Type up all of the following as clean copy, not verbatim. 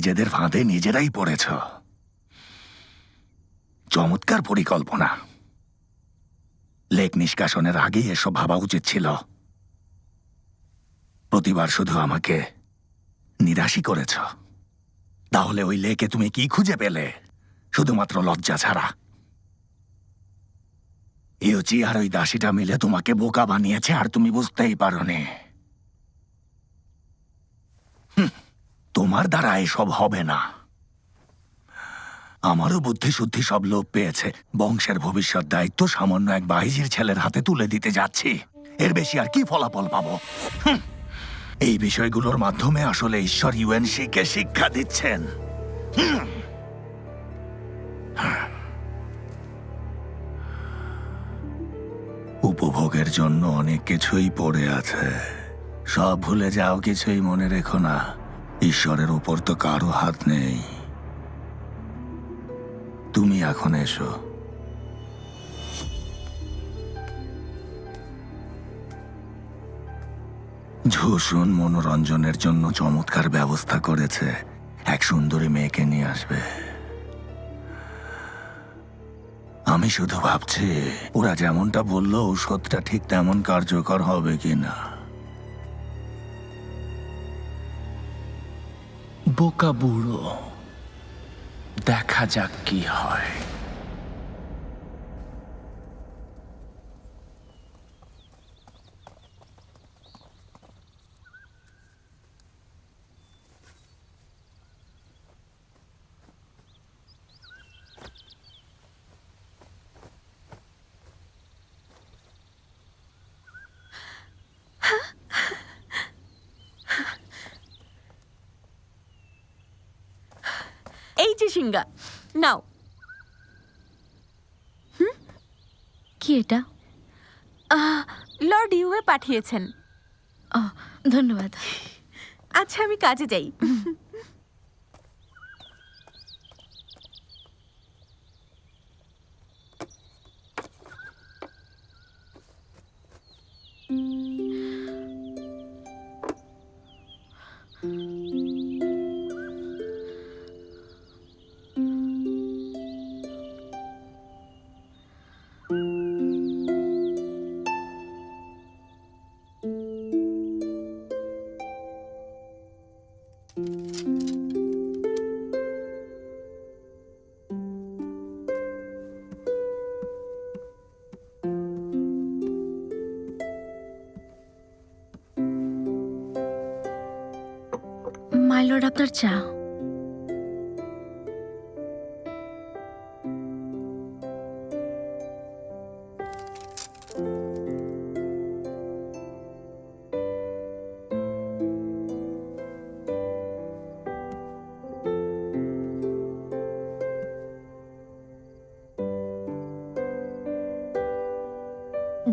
নিজেদের ফাঁদে নিজেরাই পড়েছ। চমৎকার পরিকল্পনা। লেক নিষ্কাশনের আগেই এসব ভাবা উচিত ছিল। প্রতিবার শুধু আমাকে নিরাশই করেছ। তাহলে ওই লেকে তুমি কি খুঁজে পেলে? শুধুমাত্র লজ্জা ছাড়া। ইউচি আর ওই দাসীটা মিলে তোমাকে বোকা বানিয়েছে, আর তুমি বুঝতেই পারোনি। তোমার দ্বারা এসব হবে না। আমারও বুদ্ধি শুদ্ধি সব লোপ পেয়েছে। বংশের ভবিষ্যৎ দায়িত্ব সামান্য এক বাহিজির ছেলের হাতে তুলে দিতে যাচ্ছি। এর বেশি আর কি ফলাফল পাবো? এই বিষয়গুলোর মাধ্যমে আসলে ঈশ্বর ইউএনসি-কে শিক্ষা দিচ্ছেন। উপভোগের জন্য অনেক কিছুই পড়ে আছে। সব ভুলে যাও, কিছুই মনে রেখো না। ঈশ্বরের উপর তো কারো হাত নেই। তুমি এখন এসো। ঝুসুন মনোরঞ্জনের জন্য চমৎকার ব্যবস্থা করেছে। এক সুন্দরী মেয়েকে নিয়ে আসবে। আমি শুধু ভাবছি, ওরা যেমনটা বললো ঔষধটা ঠিক তেমন কার্যকর হবে কিনা। বোকা বুড়ো, দেখা যাক কি হয়। এই যে সিঙ্গা নাও। কি এটা? লর্ড ইউএ পাঠিয়েছেন। ধন্যবাদ। আচ্ছা, আমি কাজে যাই। মাই লর্ড, আপনার চা।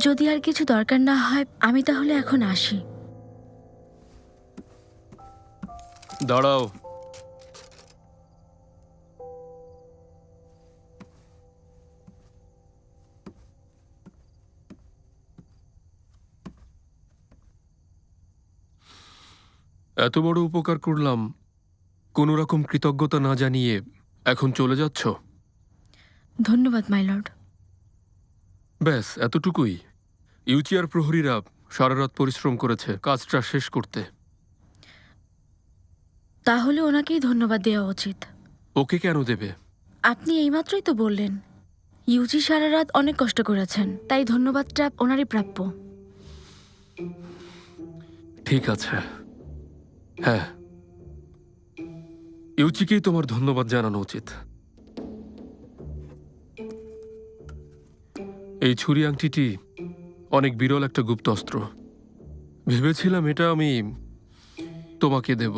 যদি আর কিছু দরকার না হয়, আমি তাহলে এখন আসি। দাঁড়াও। এত বড় উপকার করলাম, কোনো রকম কৃতজ্ঞতা না জানিয়ে এখন চলে যাচ্ছ? ধন্যবাদ মাই লর্ড। ব্যাস এতটুকুই? ইউচিয়ার প্রহরীরা সারা রাত পরিশ্রম করেছে কাজটা শেষ করতে। তাহলে ওনাকেই ধন্যবাদ দেওয়া উচিত। ওকে কেন দেবে? আপনি এইমাত্রই তো বললেন ইউজি সারা রাত অনেক কষ্ট করেছেন, তাই ধন্যবাদটা ওনারই প্রাপ্য। ঠিক আছে, হ্যাঁ, ইউচিকেই তোমার ধন্যবাদ জানানো উচিত। এই ছুরি আংটিটি অনেক বিরল একটা গুপ্ত অস্ত্র। ভেবেছিলাম এটা আমি তোমাকে দেব,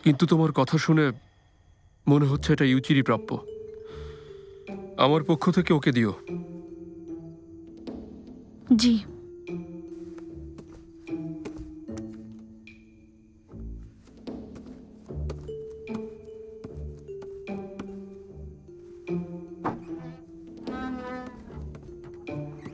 কিন্তু তোমার কথা শুনে মনে হচ্ছে এটা ইউচিরই প্রাপ্য। আমার পক্ষ থেকে ওকে দিও। জি।